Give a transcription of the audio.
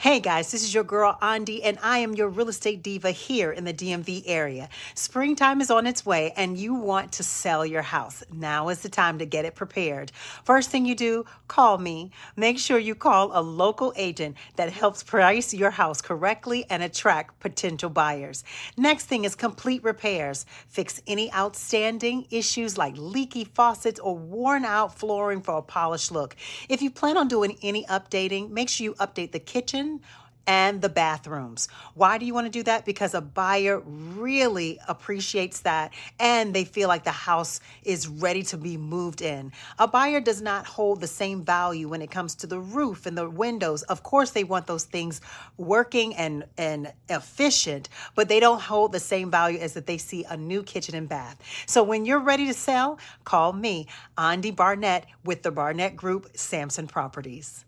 Hey guys, this is your girl Andi, and I am your real estate diva here in the DMV area. Springtime is on its way, and you want to sell your house. Now is the time to get it prepared. First thing you do, call me. Make sure you call a local agent that helps price your house correctly and attract potential buyers. Next thing is complete repairs. Fix any outstanding issues like leaky faucets or worn out flooring for a polished look. If you plan on doing any updating, make sure you update the kitchen and the bathrooms. Why do you want to do that? Because a buyer really appreciates that and they feel like the house is ready to be moved in. A buyer does not hold the same value when it comes to the roof and the windows. Of course, they want those things working and efficient, but they don't hold the same value as if they see a new kitchen and bath. So when you're ready to sell, call me, Andi Barnett, with the Barnett Group, Sampson Properties.